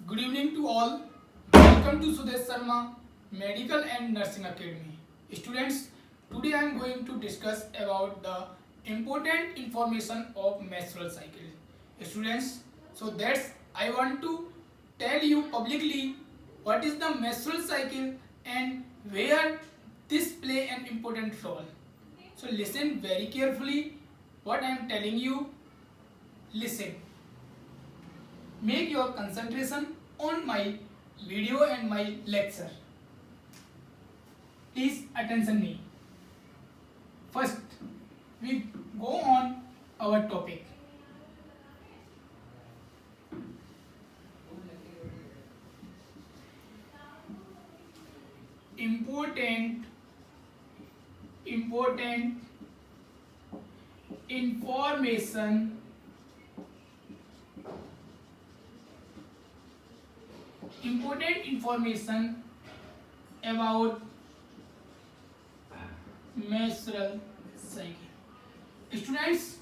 Good evening to all. Welcome to Sudesh Sharma Medical and Nursing Academy. Students, today I am going to discuss about the important information of menstrual cycle. Students, so that's I want to tell you publicly what is the menstrual cycle and where this play an important role. So listen very carefully what I am telling you. Listen. Make your concentration on my video and my lecture. Please attention me. First, we go on our topic. Important information about menstrual cycle. Students,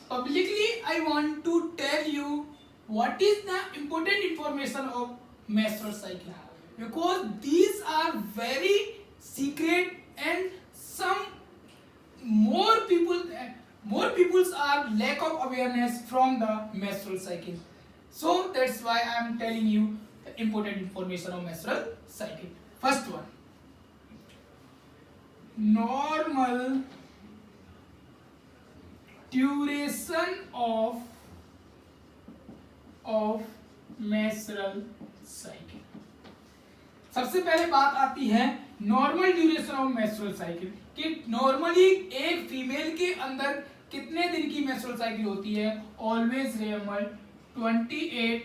publicly I want to tell you what is the important information of menstrual cycle, because these are very secret and some more people's are lack of awareness from the menstrual cycle. So that's why I am telling you the important information of menstrual cycle. First one, normal duration of menstrual cycle. सबसे पहले बात आती है normal duration of menstrual cycle कि normally एक female के अंदर कितने दिन की मेंस्ट्रुअल साइकिल होती है. Always remember 28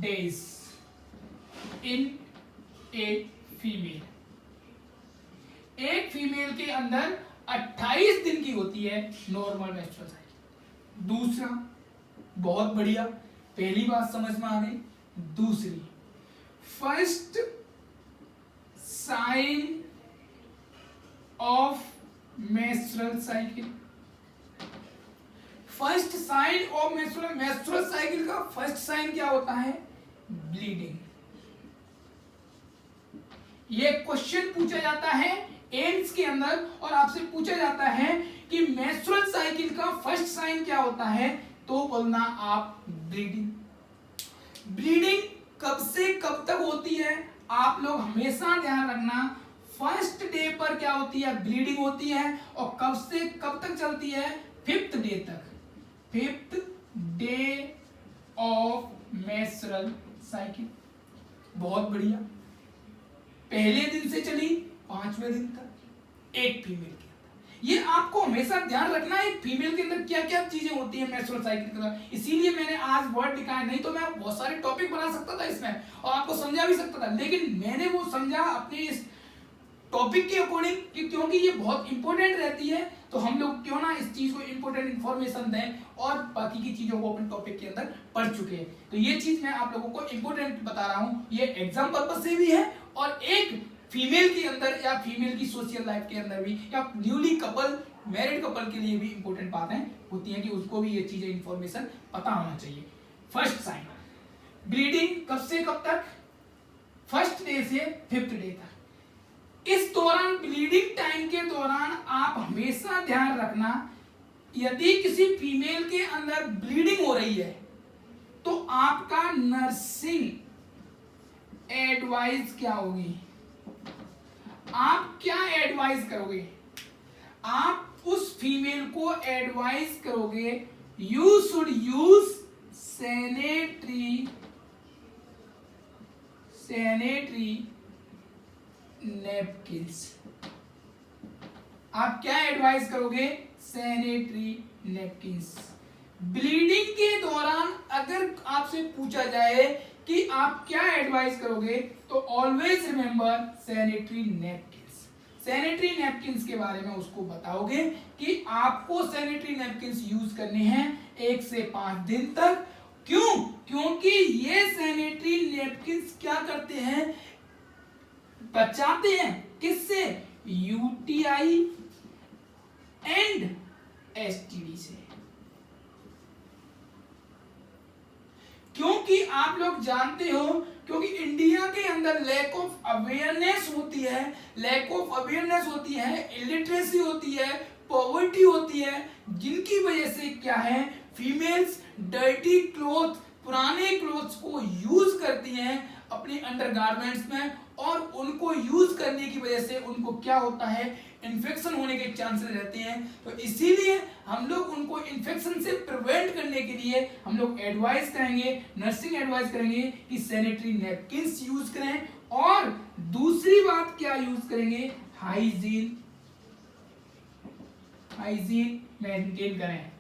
days in a female. एक फीमेल के अंदर 28 दिन की होती है नॉर्मल मेंस्ट्रुअल साइकिल. दूसरा, बहुत बढ़िया, पहली बात समझ में आ गई. दूसरी, first sign of menstrual cycle. First sign of menstrual cycle का फर्स्ट साइन क्या होता है? ब्लीडिंग. ये क्वेश्चन पूछा जाता है एम्स के अंदर और आपसे पूछा जाता है कि मेंस्ट्रुअल साइकिल का फर्स्ट साइन क्या होता है, तो बोलना आप ब्लीडिंग. ब्लीडिंग कब से कब तक होती है आप लोग हमेशा ध्यान रखना. फर्स्ट डे पर क्या होती है? ब्लीडिंग होती है. और कब से कब तक चलती है? 5th डे तक. 5th day of menstrual cycle. बहुत बढ़िया. पहले दिन से चली 5वें दिन तक एक फीमेल के अंदर. ये आपको हमेशा ध्यान रखना है फीमेल के अंदर क्या क्या चीजें होती हैं मेंस्ट्रुअल साइकिल के अंदर. इसीलिए मैंने आज वर्ड लिखा है, नहीं तो मैं बहुत सारे टॉपिक बना सकता था इसमें और आपको समझा भी सकता था, लेकिन मैंने वो समझा अपने इस टॉपिक के अकॉर्डिंग कि क्योंकि ये बहुत इंपॉर्टेंट रहती है, तो हम लोग क्यों ना इस चीज को इंपॉर्टेंट इंफॉर्मेशन दें और बाकी की चीजों को अपने टॉपिक के अंदर पढ़ चुके हैं. तो ये चीज मैं आप लोगों को इंपॉर्टेंट बता रहा हूं. ये एग्जाम पर्पस से भी है और एक फीमेल के अंदर या फीमेल की सोशल लाइफ के अंदर भी या न्यूली कपल मैरिड कपल के लिए भी इंपॉर्टेंट बातें होती हैं कि उसको भी ये चीजें इंफॉर्मेशन पता होना चाहिए. फर्स्ट साइन ब्लीडिंग कब से कब तक? फर्स्ट डे से 5th डे तक. इस दौरान ब्लीडिंग टाइम के दौरान आप हमेशा ध्यान रखना, यदि किसी फीमेल के अंदर ब्लीडिंग हो रही है तो आपका नर्सिंग एडवाइस क्या होगी? आप क्या एडवाइस करोगे? आप उस फीमेल को एडवाइस करोगे you should use sanitary napkins. आप क्या एडवाइस करोगे? Sanitary napkins. ब्लीडिंग के दौरान अगर आपसे पूछा जाए कि आप क्या एडवाइस करोगे, तो always remember sanitary napkins. Sanitary napkins के बारे में उसको बताओगे कि आपको सैनिटरी नैपकिन्स यूज करने हैं 1 से 5 दिन तक. क्यों? क्योंकि ये सैनिटरी नैपकिन्स क्या करते हैं? बचाते हैं किससे? यूटीआई एंड एसटीडी से. क्योंकि आप लोग जानते हो, क्योंकि इंडिया के अंदर लैक ऑफ अवेयरनेस होती है, लैक ऑफ अवेयरनेस होती है, इलिटरेसी होती है, पॉवर्टी होती है, जिनकी वजह से क्या है, फीमेल्स डर्टी क्लोथ, पुराने क्लोथ्स को यूज करती हैं अपने अंडरगारमेंट्स में, और उनको यूज करने की वजह से उनको क्या होता है, इन्फेक्शन होने के चांसेस रहते हैं। तो इसीलिए हम लोग उनको इन्फेक्शन से प्रिवेंट करने के लिए हम लोग एडवाइस करेंगे, नर्सिंग एडवाइस करेंगे कि सैनिटरी नैपकिन्स यूज करें, और दूसरी बात क्या यूज करेंगे, हाइजीन मेंटेन करें,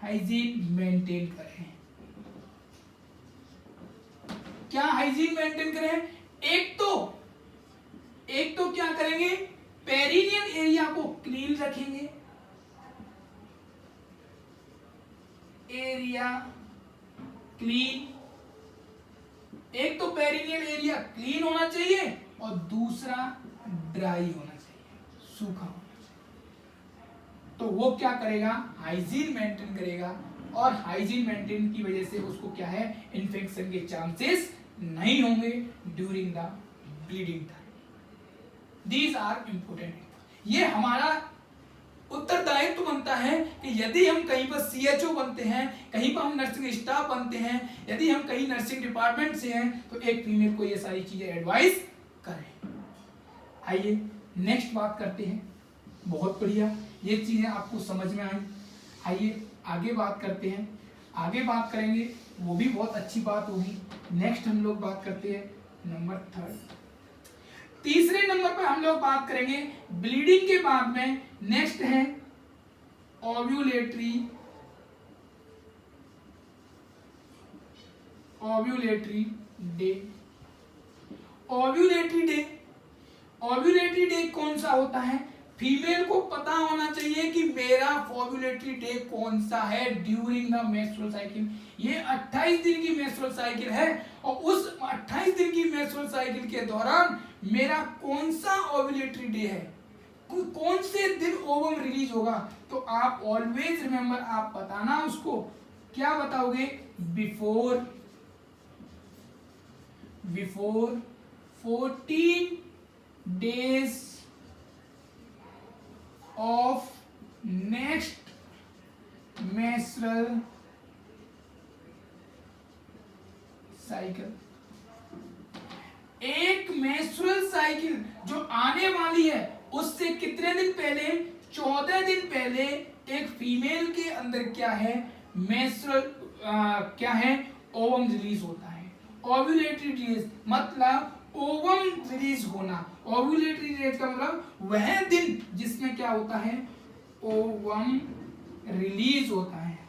हाइजीन मेंटेन करें। क्या हाइजीन मेंटेन करें, एक तो क्या करेंगे, पेरिनियल एरिया को क्लीन रखेंगे, एरिया क्लीन, एक तो पेरिनियल एरिया क्लीन होना चाहिए और दूसरा ड्राई होना चाहिए, सूखा होना चाहिए। तो वो क्या करेगा, हाइजीन मेंटेन करेगा, और हाइजीन मेंटेन की वजह से उसको क्या है, इन्फेक्शन के चांसेस नहीं होंगे during the bleeding time. These are important. ये हमारा उत्तरदायित्व बनता है कि यदि हम कहीं पर सीएचओ बनते हैं, कहीं पर हम नर्सिंग स्टाफ बनते हैं, यदि हम कहीं नर्सिंग डिपार्टमेंट से हैं, तो एक फीमेल को ये सारी चीजें एडवाइस करें। आइए नेक्स्ट बात करते हैं। बहुत बढ़िया, ये चीजें आपको समझ में आई। आइए आगे बात करते हैं, आगे बात करेंगे, वो भी बहुत अच्छी बात होगी। नेक्स्ट हम लोग बात करते हैं नंबर 3, तीसरे नंबर पर हम लोग बात करेंगे ब्लीडिंग के बाद में। नेक्स्ट है ओव्यूलेटरी डे। ओव्यूलेटरी डे कौन सा होता है, फीमेल को पता होना चाहिए कि मेरा ओव्यूलेटरी डे कौन सा है ड्यूरिंग द मेंस्ट्रुअल साइकिल। ये 28 दिन की मेंस्ट्रुअल साइकिल है, और उस 28 दिन की मेंस्ट्रुअल साइकिल के दौरान मेरा कौन सा ओव्यूलेटरी डे है, कौन से दिन ओवम रिलीज होगा। तो आप ऑलवेज रिमेंबर, आप बताना उसको, क्या बताओगे, before 14 days of next menstrual cycle। एक मेंस्ट्रुअल साइकिल जो आने वाली है उससे कितने दिन पहले, 14 दिन पहले एक फीमेल के अंदर क्या है, मेंस्ट्रुअल क्या है, ओवम रिलीज होता है। ओव्यूलेटरी डेज मतलब ओवम रिलीज होना। ओव्यूलेटरी डेज का मतलब वह दिन जिसमें क्या होता है, ओवम रिलीज होता है।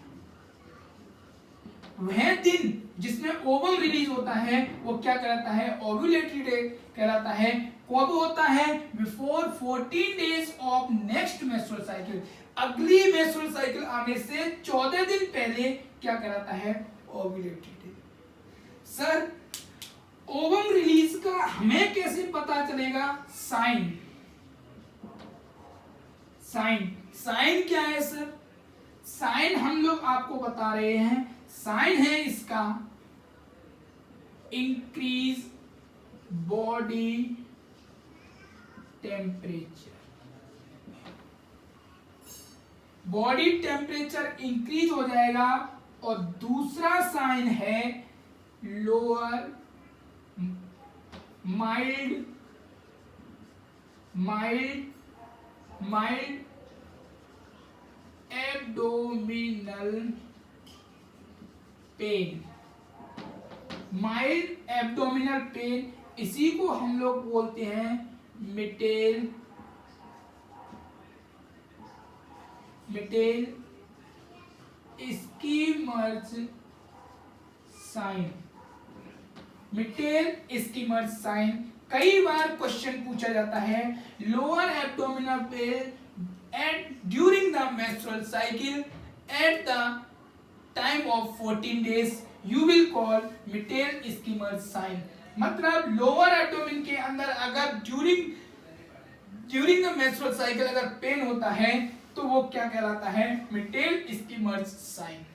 वह दिन जिसमें ओवम रिलीज होता है वो क्या कहलाता है, ओव्यूलेटरी डे कहलाता है। कब होता है, before 14 days of next menstrual cycle. अगली मेंस्ट्रुअल साइकिल आने से 14 दिन पहले क्या कहलाता है, ovulatory day. Sir ovum release का हमें कैसे पता चलेगा, साइन क्या है सर, साइन हम लोग आपको बता रहे हैं। साइन है इसका increase body temperature. Body temperature increase हो जाएगा। और दूसरा साइन है lower mild abdominal pain. Mild abdominal pain, इसी को हम लोग बोलते हैं mittelschmerz sign. Mittelschmerz sign कई बार क्वेश्चन पूछा जाता है। Lower abdominal pain at during the menstrual cycle at the time of 14 days you will call mittelschmerz sign. मतलब लोअर एब्डोमेन के अंदर अगर ड्यूरिंग द मेंस्ट्रुअल साइकिल अगर पेन होता है तो वो क्या कहलाता है, मिटेल स्कीमर्स साइन।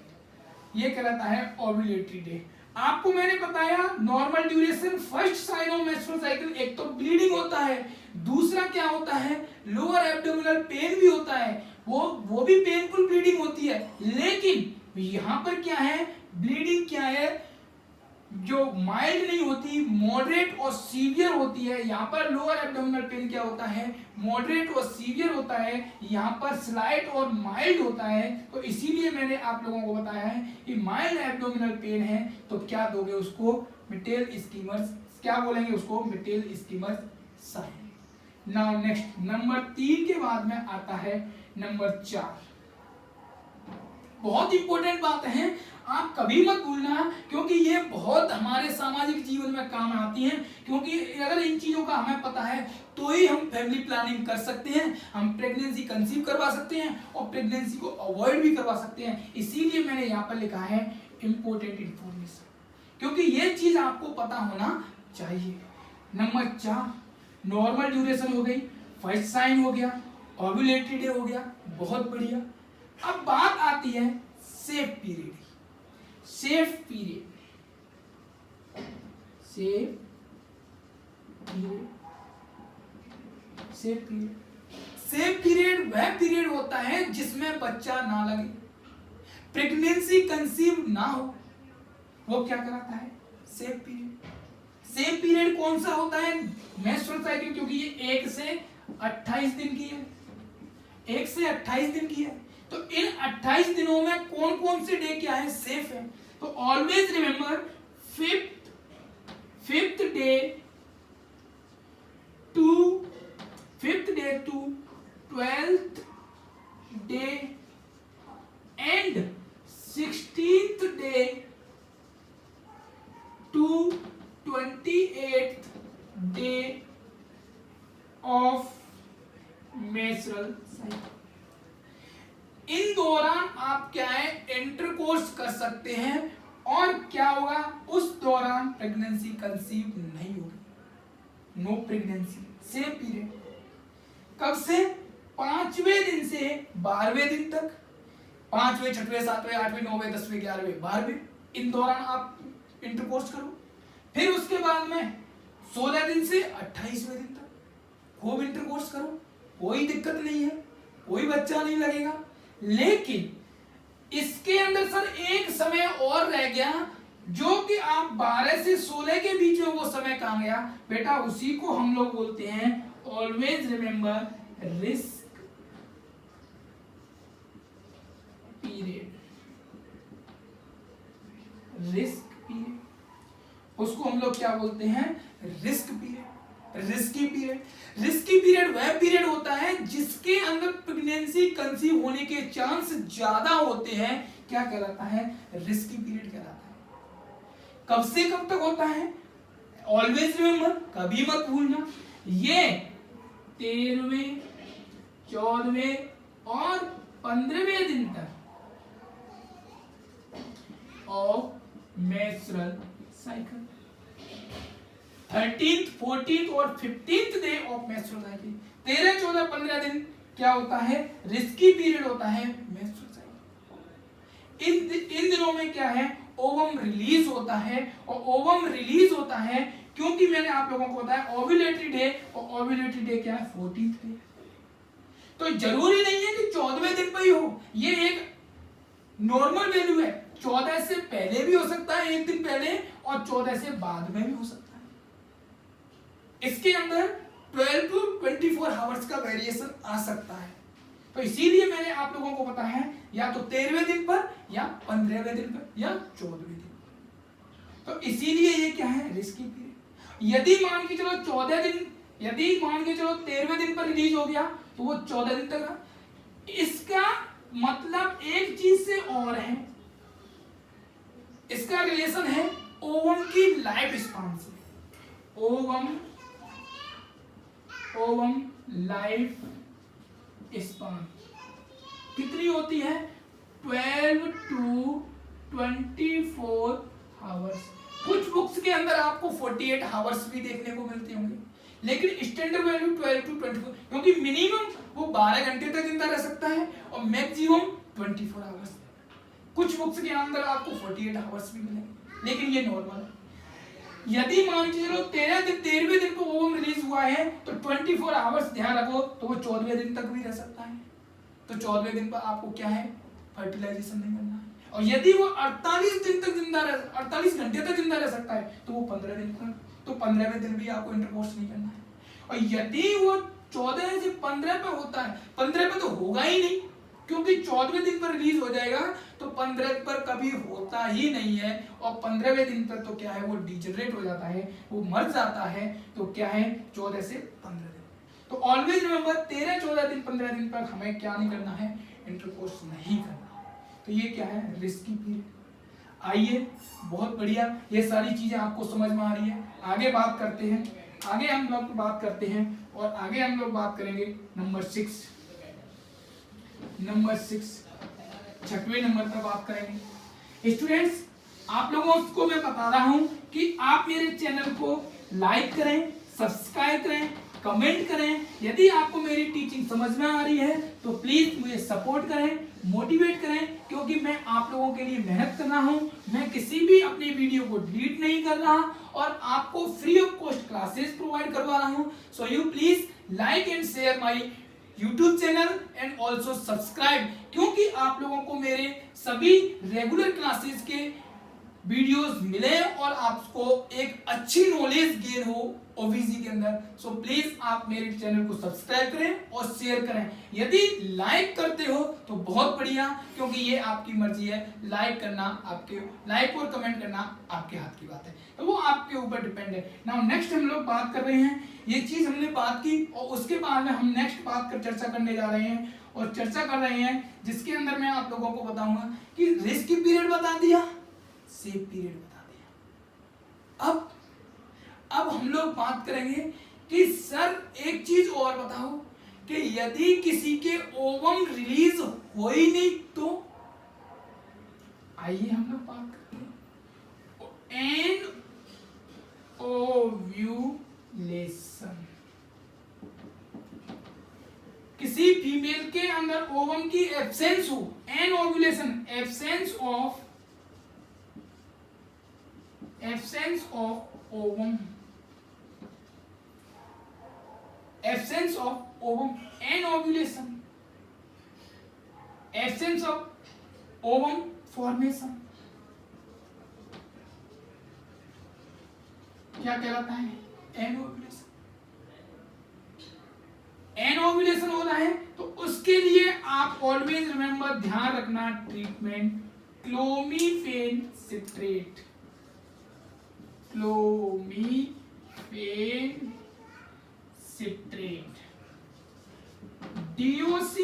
ये कहलाता है ओव्यूलेटरी डे। आपको मैंने बताया normal duration, first sign of menstrual cycle, एक तो ब्लीडिंग होता है, दूसरा क्या होता है, लोअर एब्डोमिनल पेन भी होता है, वो भी पेनफुल ब्लीडिंग होती है। लेकिन यहां पर क्या है, ब्लीडिंग क्या है, जो माइल्ड नहीं होती, मॉडरेट और सीवियर होती है। यहाँ पर लोअर एब्डोमिनल पेन क्या होता है, मॉडरेट और सीवियर होता है, यहाँ पर स्लाइट और माइल्ड होता है। तो इसीलिए मैंने आप लोगों को बताया है कि माइल्ड एब्डोमिनल पेन है तो क्या दोगे उसको, मिटेल स्कीमर्स, क्या बोलेंगे उसको, मिटेल skimmers sign. Now next, number 3 के बाद में आता है नंबर 4। बहुत इंपॉर्टेंट बात है, आप कभी मत भूलना, क्योंकि ये बहुत हमारे सामाजिक जीवन में काम आती हैं। क्योंकि अगर इन चीजों का हमें पता है तो ही हम फैमिली प्लानिंग कर सकते हैं, हम प्रेगनेंसी कंसीव करवा सकते हैं और प्रेगनेंसी को अवॉइड भी करवा सकते हैं। इसीलिए मैंने यहाँ पर लिखा है इंपॉर्टेंट इंफॉर्मेशन, क्योंकि ये चीज आपको पता होना चाहिए। नंबर 4, नॉर्मल ड्यूरेशन हो गई, फर्स्ट साइन हो गया, ओव्यूलेटरी डे हो गया, बहुत बढ़िया। अब बात आती है safe period. Safe period, safe period, safe period, safe period वह पीरियड होता है जिसमें बच्चा ना लगे, प्रेगनेंसी कंसीव ना हो, वो क्या कराता है, सेफ पीरियड। सेफ पीरियड कौन सा होता है, मेंस्ट्रुअल साइकिल, क्योंकि ये 1 से 28 दिन की है, 1 से 28 दिन की है। तो इन 28 दिनों में कौन कौन से डे क्या है, सेफ है। तो always remember fifth day to 12th day and 16th day to 28th day of menstrual cycle. इन दौरान आप क्या है, इंटरकोर्स कर सकते हैं और क्या होगा, उस दौरान प्रेगनेंसी कंसीव नहीं होगी, नो प्रेगनेंसी। सेफ पीरियड कब से, 5वें दिन से 12वें दिन तक, 5वें, 6वें, 7वें, 8वें, 9वें, 10वें, 11वें, 12वें, इन दौरान आप इंटरकोर्स करो। फिर उसके बाद में 16 दिन से 28वें दिन तक खूब इंटरकोर्स करो, कोई दिक्कत नहीं है, कोई बच्चा नहीं लगेगा। लेकिन इसके अंदर सर एक समय और रह गया, जो कि आप 12 से 16 के बीच में वो समय कहां गया बेटा, उसी को हम लोग बोलते हैं, always remember, risk period. Risk period, उसको हम लोग क्या बोलते हैं, risk period, risky period. Risky period वह पीरियड होता है जिसके अंदर प्रेगनेंसी कंसीव होने के चांस ज्यादा होते हैं, क्या कहलाता है, रिस्की पीरियड कहलाता है। कब से कब तक होता है, ऑलवेज रिमेंबर, कभी मत भूलना, ये 13वें, 14वें और 15वें दिन तक of menstrual cycle, 13th, 14th और 15th day of menstrual cycle. 13, 14, 15 दिन क्या होता है, रिस्की पीरियड होता है मेंस्ट्रुअल साइकिल। इन दिनों में क्या है, ओवम रिलीज होता है, और ओवम रिलीज होता है क्योंकि मैंने आप लोगों को बताया ओव्यूलेटरी डे, और ओव्यूलेटरी डे क्या है, 14th डे। तो जरूरी नहीं है कि 14वें दिन पर ही हो, ये एक नॉर्मल वैल्यू है, 14 से पहले भी हो सकता है, एक दिन पहले, और 14 से बाद में भी हो सकता है। इसके अंदर 12 to 24 आवर्स का वेरिएशन आ सकता है। तो इसीलिए मैंने आप लोगों को बताया है, या तो 13वें दिन पर, या 15वें दिन पर, या 14वें दिन पर। तो इसीलिए ये क्या है, रिस्की पीरियड। यदि मान के चलो 14 दिन, यदि मान के चलो 13वें दिन पर रिलीज हो गया तो वो 14 दिन तक है। इसका मतलब एक चीज से और है, इसका रिलेशन है ओवम की लाइफ स्पान से। ओवम लाइफ स्पान कितनी होती है, 12 to 24 आवर्स। कुछ बुक्स के अंदर आपको 48 आवर्स भी देखने को मिलते होंगे, लेकिन स्टैंडर्ड वैल्यू 12 to 24, क्योंकि मिनिमम वो 12 घंटे तक जिंदा रह सकता है और मैक्सिमम 24 आवर्स। कुछ बुक्स के अंदर आपको 48 आवर्स भी मिलेंगे, लेकिन ये नॉर्मल है। यदि मान के चलो 13वें दिन को ओवम रिलीज हुआ है तो 24 आवर्स ध्यान रखो, तो वो 14वें दिन तक भी रह सकता है। तो 14वें दिन पर आपको क्या है, फर्टिलाइजेशन नहीं करना है। और यदि वो 48 दिन तक जिंदा रह 48 घंटे तक जिंदा रह सकता है तो वो 15 दिन तक, तो 15वें दिन भी आपको इंटरकोर्स नहीं करना है। और यदि वो 14 से 15 पे होता है, 15 पे तो होगा ही नहीं, क्योंकि 14वें दिन पर रिलीज हो जाएगा, तो 15 पर कभी होता ही नहीं है। और 15वें दिन पर तो क्या है, वो डिजनरेट हो जाता है, वो मर जाता है। तो क्या है, 14 से 15 दिन। तो ऑलवेज रिमेंबर 13, 14 दिन, 15 दिन पर हमें क्या नहीं करना है, इंटरकोर्स नहीं करना। तो ये क्या है, रिस्की पीरियड। आइए, बहुत बढ़िया, ये सारी चीजें आपको समझ में आ रही है। आगे बात करते हैं, आगे हम लोग बात करते हैं, और आगे हम लोग बात करेंगे नंबर 6, 6वें नंबर पर बात करेंगे। स्टूडेंट्स, आप लोगों को मैं बता रहा हूं कि आप मेरे चैनल को लाइक करें, सब्सक्राइब करें, कमेंट करें। यदि आपको मेरी टीचिंग समझ में आ रही है तो प्लीज मुझे सपोर्ट करें, मोटिवेट करें, क्योंकि मैं आप लोगों के लिए मेहनत कर रहा हूं। मैं किसी भी अपनी वीडियो को डिलीट नहीं कर रहा और आपको free of cost classes provide करवा रहा हूं। So you please like and share my YouTube channel and also subscribe, क्योंकि आप लोगों को मेरे सभी रेगुलर क्लासेस के वीडियोस मिले और आपको एक अच्छी नॉलेज गेन हो ओवीसी के अंदर। सो प्लीज आप मेरे चैनल को सब्सक्राइब करें और शेयर करें। यदि लाइक करते हो तो बहुत बढ़िया, क्योंकि ये आपकी मर्जी है, लाइक करना आपके, लाइक और कमेंट करना आपके हाथ की बात है, तो वो आपके ऊपर डिपेंड है। नाउ नेक्स्ट हम लोग बात कर रहे हैं, ये चीज हमने बात की और उसके बाद में हम नेक्स्ट बात कर चर्चा करने जा रहे हैं, और चर्चा कर रहे हैं जिसके अंदर मैं आप लोगों को बताऊंगा कि रिस्की पीरियड बता दिया, सेफ पीरियड बता दिया। अब हम लोग बात करेंगे कि सर एक चीज और बताओ कि यदि किसी के ओवम रिलीज हो ही नहीं तो, आइए हम लोग बात करते हैं एनओव्यूलेशन। किसी फीमेल के अंदर ओवम की एब्सेंस हो, anovulation, absence of ovum, absence of ovum and ovulation, absence of ovum formation क्या कहलाता है, एनओव्यूलेशन। एनओव्यूलेशन हो रहा है तो उसके लिए आप ऑलवेज रिमेंबर, ध्यान रखना, treatment clomiphene citrate, clomiphene citrate, DOC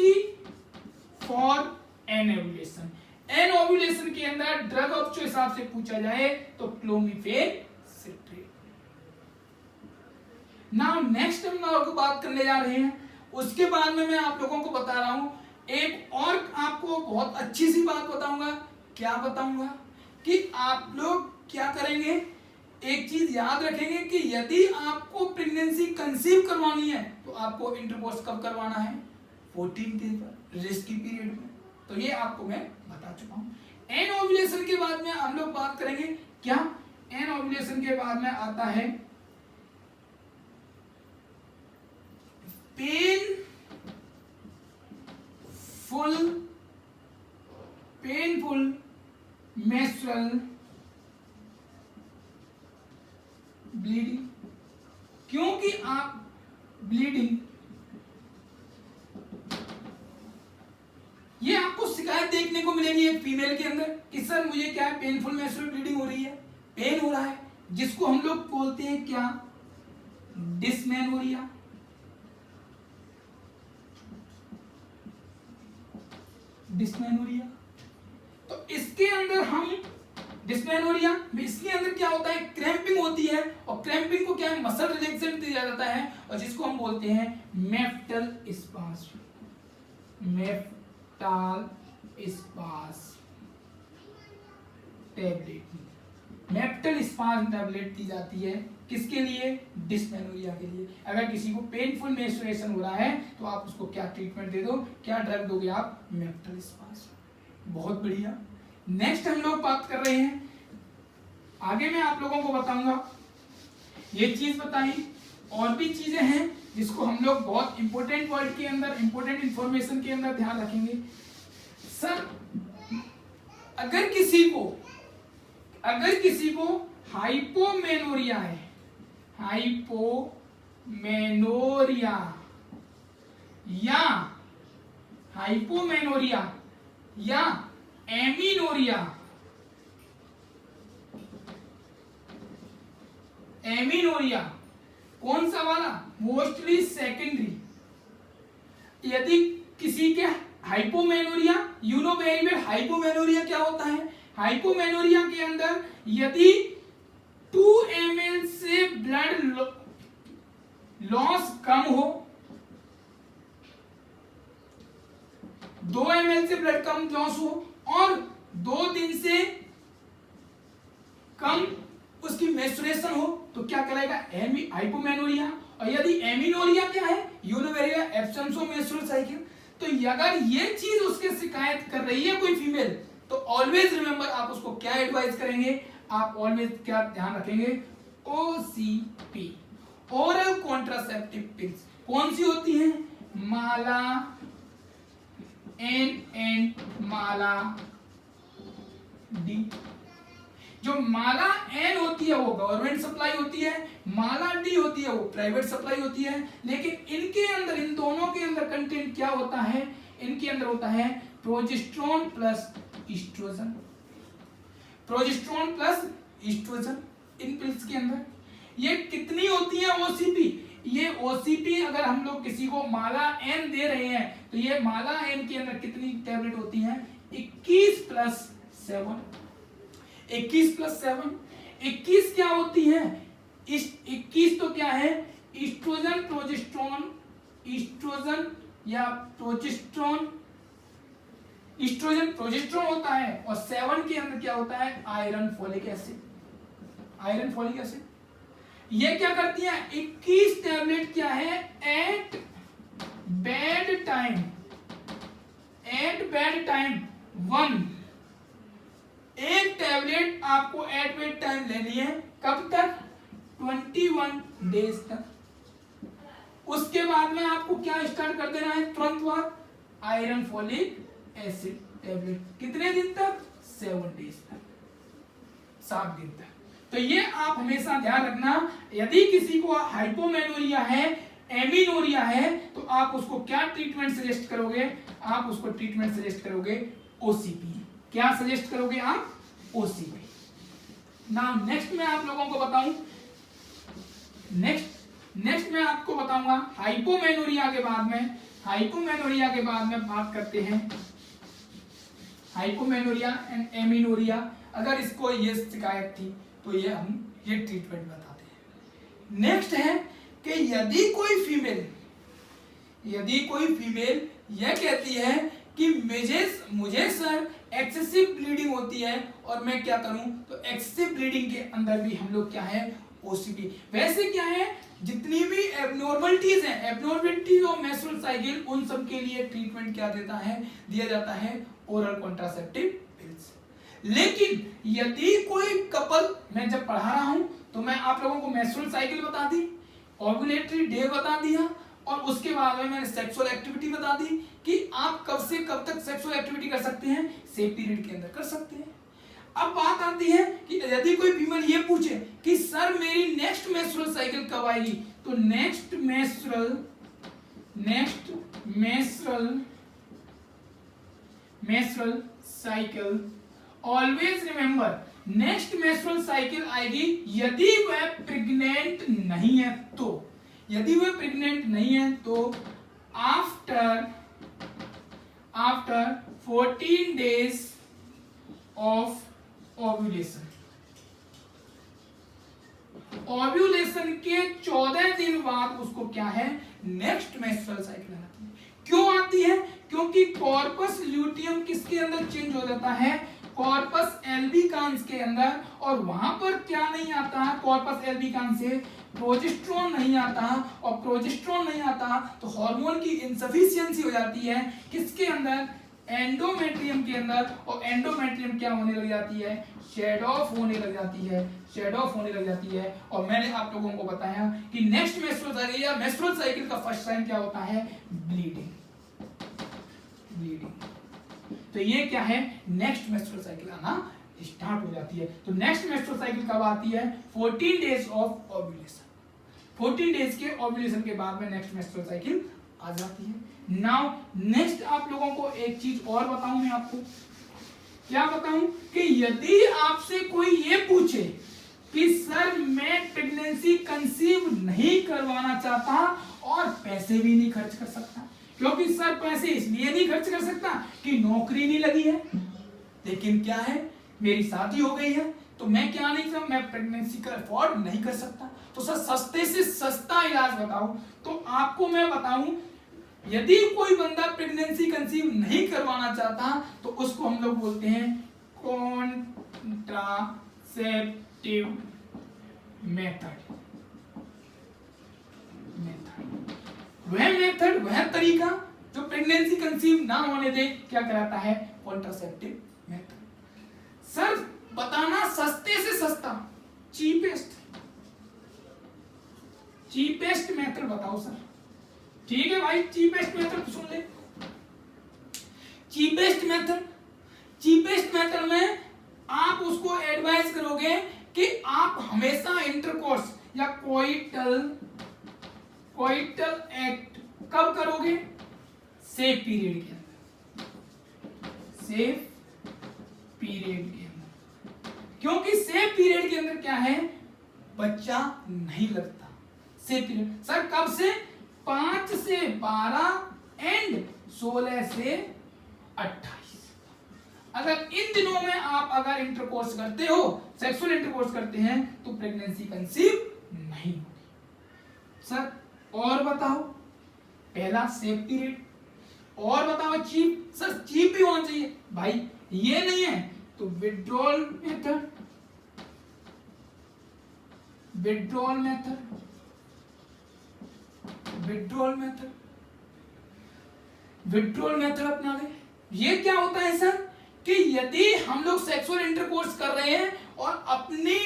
for anovulation. Anovulation के अंदर ड्रग ऑफ चॉइस आपसे पूछा जाए तो क्लोमीफेन सिट्रेट। नाउ नेक्स्ट हम लोग बात करने जा रहे हैं, उसके बाद में मैं आप लोगों को बता रहा हूं एक और आपको बहुत अच्छी सी बात बताऊंगा। क्या बताऊंगा कि आप लोग क्या करेंगे, एक चीज याद रखेंगे कि यदि आपको प्रेगनेंसी कंसीव करवानी है तो आपको इंटरकोर्स कब करवाना है, 14 डे पर, रिस्की पीरियड में। तो ये आपको मैं बता चुका हूं। एनओव्यूलेशन के बाद में हम लोग बात करेंगे, क्या एनओव्यूलेशन के बाद में आता है पेनफुल मेंस्ट्रुअल ब्लीडिंग। क्योंकि आप ब्लीडिंग, ये आपको शिकायत देखने को मिलेगी एक फीमेल के अंदर कि सर मुझे क्या है, पेनफुल मेंस्ट्रुअल ब्लीडिंग हो रही है, पेन हो रहा है, जिसको हम लोग बोलते हैं क्या, डिस्मेनोरिया। डिस्मेनोरिया, तो इसके अंदर हम डिस्मेनोरिया, इसके अंदर क्या होता है, क्रैम्पिंग होती है, और क्रैम्पिंग को क्या है, मसल रिलैक्सेंट दिया जाता है, और जिसको हम बोलते हैं Meftal spasm, Meftal spasm tablet, Meftal spasm tablet दी जाती है, किसके लिए, डिस्मेनोरिया के लिए। अगर किसी को पेनफुल मेंस्ट्रुएशन हो रहा है तो आप उसको क्या ट्रीटमेंट दे दो, क्या ड्रग दोगे आप, मेफ्टल स्पाज्म। बहुत बढ़िया, नेक्स्ट हम लोग बात कर रहे हैं, आगे मैं आप लोगों को बताऊंगा, ये चीज बताई, और भी चीजें हैं जिसको हम लोग बहुत इंपॉर्टेंट वर्ड के अंदर, इंपॉर्टेंट इंफॉर्मेशन के अंदर ध्यान रखेंगे। सर अगर किसी को हाइपोमेनोरिया है, हाइपोमेनोरिया या एमिनोरिया, कौन सा वाला, मोस्टली सेकेंडरी। यदि किसी के hypomenorrhoea, you know very well hypomenorrhoea क्या होता है। हाइपोमेनोरिया के अंदर यदि 2 ml से ब्लड लॉस कम हो, 2 ml से ब्लड कम लॉस हो और 2 दिन से कम उसकी मेंस्ट्रुएशन हो, तो क्या कहलाएगा, हाइपोमेनोरिया। और यदि एमिनोरिया क्या है, यूनिवेरिया एब्सेंस ऑफ मेंस्ट्रुअल साइकिल। तो अगर ये चीज उसके शिकायत कर रही है कोई फीमेल, तो ऑलवेज रिमेंबर, आप उसको क्या एडवाइस करेंगे, आप ऑलवेज क्या ध्यान रखेंगे, OCP, ओरल कॉन्ट्रासेप्टिव पिल्स। कौन सी होती हैं, माला एंड माला डी। जो माला एन होती है वो गवर्नमेंट सप्लाई होती है, माला डी होती है वो प्राइवेट सप्लाई होती है। लेकिन इनके अंदर, इन दोनों के अंदर कंटेंट क्या होता है, इनके अंदर होता है progesterone plus oestrogen, progesterone plus oestrogen इन पिल्स के अंदर। ये कितनी होती है OCP, ये OCP अगर हम लोग किसी को माला एन दे रहे हैं, तो ये माला एन के अंदर कितनी टैबलेट होती हैं, 21 + 7, 21 + 7। 21 क्या होती है, 21 तो क्या है, ईस्ट्रोजन प्रोजेस्टेरोन, ईस्ट्रोजन या प्रोजेस्टेरोन, ईस्ट्रोजन प्रोजेस्टेरोन होता है। और 7 के अंदर क्या होता है, iron folic acid, iron folic acid. ये क्या करती है, 21 टैबलेट क्या है, एट बैड टाइम 1, एक टैबलेट आपको एट बैड टाइम लेनी है, कब तक, 21 डेज तक। उसके बाद में आपको क्या स्टार्ट कर देना है, तुरंत बाद आयरन फोलिक एसिड टैबलेट, कितने दिन तक, 7 डेज तक, 7 दिन तक। तो ये आप हमेशा ध्यान रखना, यदि किसी को हाइपोमेनोरिया है, एमिनोरिया है, तो आप उसको क्या ट्रीटमेंट सजेस्ट करोगे, आप उसको ट्रीटमेंट सजेस्ट करोगे OCP। क्या सजेस्ट करोगे आप, OCP। नाउ नेक्स्ट मैं आप लोगों को बताऊं, नेक्स्ट मैं आपको बताऊंगा हाइपोमेनोरिया के बाद में बात करते हैं हाइपोमेनोरिया एंड एमिनोरिया। अगर इसको ये शिकायत थी तो ये ट्रीटमेंट बताते हैं। नेक्स्ट है कि यदि कोई फीमेल यह कहती है कि मुझे सर एक्सेसिव ब्लीडिंग होती है और मैं क्या करूं, तो एक्सेसिव ब्लीडिंग के अंदर भी हम लोग क्या है, OCP। वैसे क्या है, जितनी भी एब्नॉर्मलिटीज हैं, एब्नॉर्मलिटीज ऑफ मेंस्ट्रुअल साइकिल, उन सब के लिए ट्रीटमेंट क्या दिया जाता है ओरल कॉन्ट्रासेप्टिव पिल्स। लेकिन यदि कोई कपल, मैं जब पढ़ा रहा हूं तो मैं आप लोगों को मेंस्ट्रुअल साइकिल बता दी, ओव्यूलेटरी डे बता दिया, और उसके बाद में मैंने सेक्सुअल एक्टिविटी बता दी कि आप कब से कब तक सेक्सुअल एक्टिविटी कर सकते हैं, सेफ पीरियड के अंदर कर सकते हैं। अब बात आती है कि यदि कोई फीमेल ये पूछे कि सर मेरी नेक्स्ट मेंस्ट्रुअल साइकिल कब आएगी, तो next menstrual cycle, always remember, next menstrual cycle आएगी यदि वह प्रेग्नेंट नहीं है तो, यदि वह प्रेग्नेंट नहीं है तो after 14 days of ovulation, ovulation के 14 दिन बाद उसको क्या है, नेक्स्ट मेंस्ट्रुअल साइकिल आती है। क्यों आती है, क्योंकि कॉर्पस ल्यूटियम किसके अंदर चेंज हो जाता है, कॉर्पस एल्बिकांस के अंदर, और वहां पर क्या नहीं आता, कॉर्पस एल्बिकांस से प्रोजेस्टेरोन नहीं आता, और प्रोजेस्टेरोन नहीं आता तो हार्मोन की इनसफिशिएंसी हो जाती है, किसके अंदर, एंडोमेट्रियम के अंदर, और एंडोमेट्रियम क्या होने लग जाती है, शेड ऑफ होने लग जाती है, शेड ऑफ होने लग जाती है। और मैंने आप लोगों को बताया कि नेक्स्ट मेंस्ट्रुअल साइकिल या मेंस्ट्रुअल साइकिल का फर्स्ट साइन क्या होता है, ब्लीडिंग, ब्लीडिंग। तो ये क्या है, नेक्स्ट मेंस्ट्रुअल साइकिल आना स्टार्ट हो जाती है। तो नेक्स्ट मेंस्ट्रुअल साइकिल कब आती है, 14 डेज ऑफ ओव्यूलेशन, 14 डेज के ओव्यूलेशन के बाद में नेक्स्ट मेंस्ट्रुअल साइकिल आ जाती है। नाउ नेक्स्ट आप लोगों को एक चीज और बताऊं, मैं आपको क्या बताऊं कि यदि आपसे कोई ये पूछे कि सर मैं प्रेगनेंसी कंसीव नहीं करवाना चाहता और पैसे भी नहीं खर्च कर सकता, क्योंकि सर पैसे इसलिए नहीं खर्च कर सकता कि नौकरी नहीं लगी है, लेकिन क्या है मेरी शादी हो गई है, तो मैं क्या नहीं कर, मैं प्रेगनेंसी का अफोर्ड नहीं कर सकता, तो सर सस्ते से सस्ता इलाज बताओ। तो आपको मैं बताऊं, यदि कोई बंदा प्रेगनेंसी कंसीव नहीं करवाना चाहता तो उसको हम लोग बोलते हैं कॉन्ट्रासेप्टिव मेथड, वह तरीका जो प्रेगनेंसी कंसीव ना होने दे, क्या कराता है, कॉन्ट्रासेप्टिव मेथड। सर बताना सस्ते से सस्ता, चीपेस्ट मेथड बताओ सर। ठीक है भाई, चीपेस्ट मेथड सुन ले। चीपेस्ट मेथड में आप उसको एडवाइस करोगे कि आप हमेशा इंटरकोर्स या कोइटल एक्ट कब करोगे, सेफ पीरियड के अंदर, सेफ पीरियड के अंदर, क्योंकि सेफ पीरियड के अंदर क्या है, बच्चा नहीं लगता। सेफ पीरियड सर कब से, 5 से 12 एंड 16 से 28। अगर इन दिनों में आप अगर इंटरकोर्स करते हो, सेक्सुअल इंटरकोर्स करते हैं, तो प्रेगनेंसी कंसीव नहीं होगी। सर और बताओ, पहला सेफ पीरियड, और बताओ चीप, सर चीप भी होना चाहिए भाई, ये नहीं है तो विड्रॉल मेथड, विड्रॉल मेथड अपना ले। ये क्या होता है सर कि यदि हम लोग सेक्सुअल इंटरकोर्स कर रहे हैं और अपनी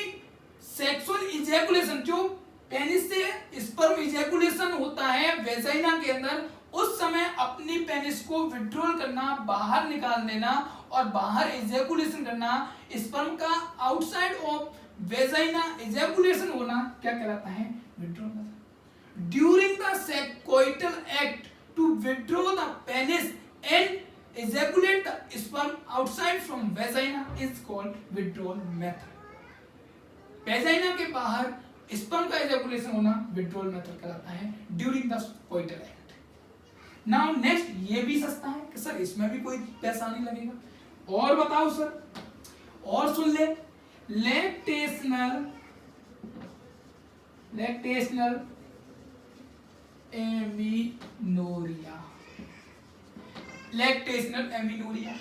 सेक्सुअल इजैकुलेशन, जो पेनिस से स्पर्म इजैकुलेशन होता है वेजाइना के अंदर, उस समय अपनी पेनिस को विड्रॉल करना, बाहर निकाल देना और बाहर इजैकुलेशन करना, स्पर्म का आउटसाइड ऑफ वेजाइना इजैकुलेशन होना, क्या कहलाता है, withdrawal method. During the coital act to withdraw the penis and ejaculate the sperm outside from vagina is called withdrawal method। Vagina के बाहर स्पर्म का ejaculation होना withdrawal method कहलाता है during the coital act। now next, ये भी सस्ता है कि सर इसमें भी कोई पैसा नहीं लगेगा। और बताओ सर, और सुन ले, lactational amenorrhoea, lactational amenorrhoea.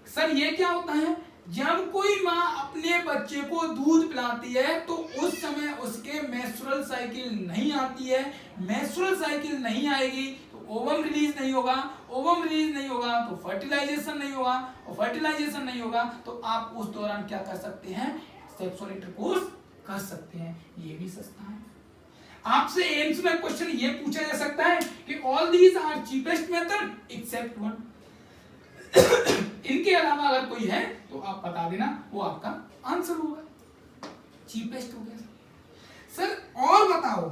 Sir ये क्या होता है, जब कोई माँ अपने बच्चे को दूध पिलाती है तो उस समय उसके मेंस्ट्रुअल साइकिल नहीं आती है, मेंस्ट्रुअल साइकिल नहीं आएगी तो ओवम रिलीज नहीं होगा, ओवम रिलीज नहीं होगा तो फर्टिलाइजेशन नहीं होगा, और फर्टिलाइजेशन नहीं होगा तो आप उस दौरान क्या कर सकते हैं, सेक्सुअल इंटरकोर्स कर सकते हैं। ये भी सस्ता है। आपसे एम्स में क्वेश्चन ये पूछा जा सकता है कि all these are cheapest method except one, इनके अलावा अगर कोई है तो आप बता देना, वो आपका आंसर होगा, चीपेस्ट हो गया सर। और बताओ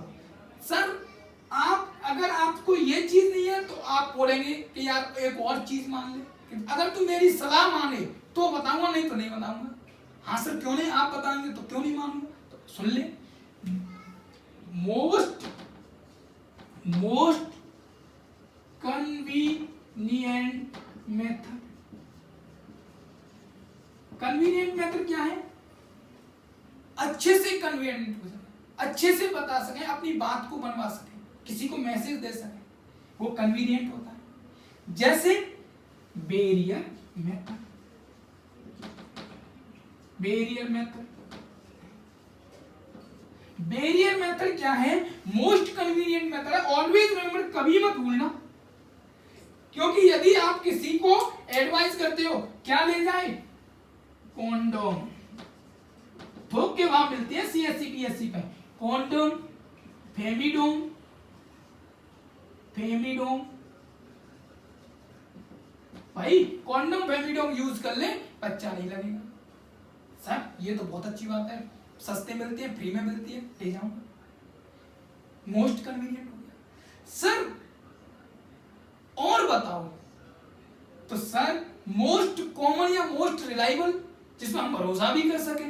सर, आप अगर आपको ये चीज नहीं है तो आप बोलेंगे कि यार एक और चीज मान ले, अगर तू मेरी सलाह माने तो बताऊंगा, नहीं तो नहीं बताऊंगा। हाँ सर क्यों नहीं, आप बताएंगे तो क्यों नहीं मानूंगा, तो सुन ले, most convenient method. Convenient method क्या है, अच्छे से कन्वीनियंट हो सके, अच्छे से बता सके, अपनी बात को बनवा सके, किसी को मैसेज दे सके, वो कन्वीनियंट होता है। जैसे बैरियर मेथड, बैरियर मेथड क्या है, मोस्ट कन्वीनियंट मेथड है। ऑलवेज रिमेंबर, कभी मत भूलना, क्योंकि यदि आप किसी को एडवाइस करते हो क्या ले जाए, कॉन्डोम, थोक के भाव मिलती है सीएससी पीएससी पे, कॉन्डोम, फेमिडोम, फेमिडोम, भाई कॉन्डोम फेमिडोम यूज कर ले, बच्चा नहीं लगेगा। सर ये तो बहुत अच्छी बात है, सस्ते मिलते हैं, फ्री में मिलती है, ले जाऊंगा, मोस्ट कन्वीनियंट हो गया। सर और बताओ, तो सर मोस्ट कॉमन या मोस्ट रिलायबल जिसमें हम भरोसा भी कर सके,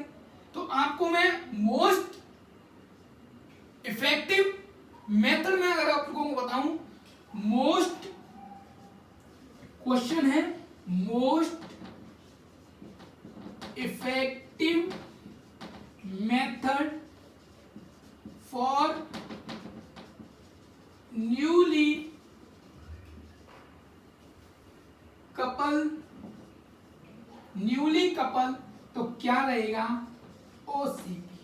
तो आपको मैं मोस्ट इफेक्टिव मेथड में अगर आप लोगों को बताऊं, मोस्ट क्वेश्चन है most effective method for newly couple, तो क्या रहेगा, OCP,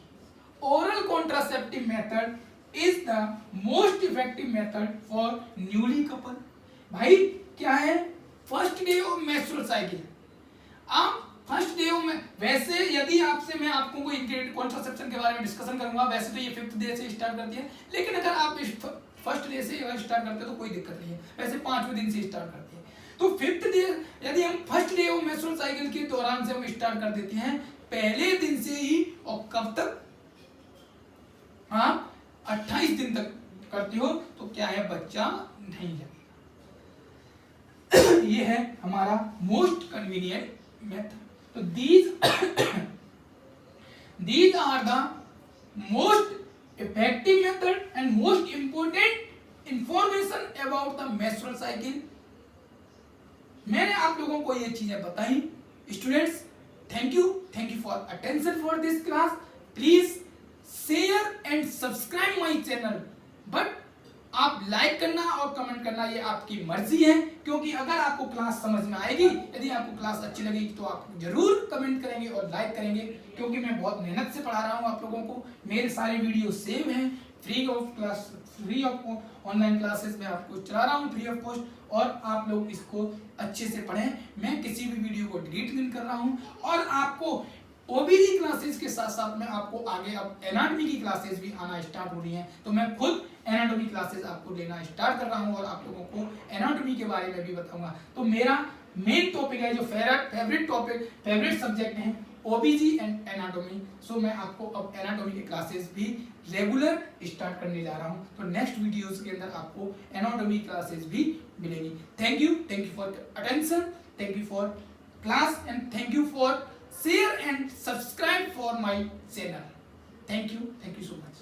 oral contraceptive method is the most effective method for newly couple. भाई क्या है, first day of menstrual cycle, आप फर्स्ट डे में, वैसे यदि आपसे मैं आपको कोई कॉन्ट्रासेप्शन के बारे में डिस्कशन करूंगा, वैसे तो ये 5th डे से स्टार्ट करती है, लेकिन अगर आप फर्स्ट डे से स्टार्ट करते हैं तो कोई दिक्कत नहीं है, वैसे 5वें दिन से स्टार्ट करते हैं। तो 5th डे यदि हम first day of menstrual cycle के दौरान से हम स्टार्ट कर देते हैं, पहले दिन से ही, और कब तक, आप 28 दिन तक करते हो, तो क्या है, बच्चा नहीं लगेगा। ये है हमारा मोस्ट कन्वीनियंट मेथड। तो these are the most effective method and most important information about the menstrual cycle। मैंने आप लोगों को ये चीजें बताई। Students, thank you for attention for this class. Please share and subscribe my channel, but आप like करना और कमेंट करना ये आपकी मर्जी है, क्योंकि अगर आपको क्लास समझ में आएगी, यदि आपको क्लास अच्छी लगेगी तो आप जरूर कमेंट करेंगे और लाइक करेंगे, क्योंकि मैं बहुत मेहनत से पढ़ा रहा हूँ आप लोगों को। मेरे सारे वीडियो सेव हैं, फ्री ऑफ ऑनलाइन क्लासेस में आपको चला रहा हूँ, फ्री ऑफ कॉस्ट, और आप लोग इसको अच्छे से पढ़ें। मैं किसी भी वीडियो को डिलीट नहीं कर रहा हूँ, और आपको ओबीजी क्लासेस के साथ साथ में आपको आगे अब एनाटॉमी की क्लासेस भी आना स्टार्ट हो रही हैं, तो मैं खुद एनाटॉमी क्लासेस आपको लेना स्टार्ट कर रहा हूं और आप लोगों को एनाटॉमी के बारे में भी बताऊंगा। तो मेरा मेन टॉपिक है, जो फेवरेट सब्जेक्ट है, ओबीजी एंड एनाटॉमी। सो मैं आपको अब एनाटॉमी की क्लासेस भी रेगुलर स्टार्ट करने जा रहा हूं, तो नेक्स्ट वीडियोस के अंदर आपको एनाटॉमी क्लासेस भी मिलेंगी। Thank you for attention, thank you for class, and thank you for share and subscribe for my channel. Thank you so much.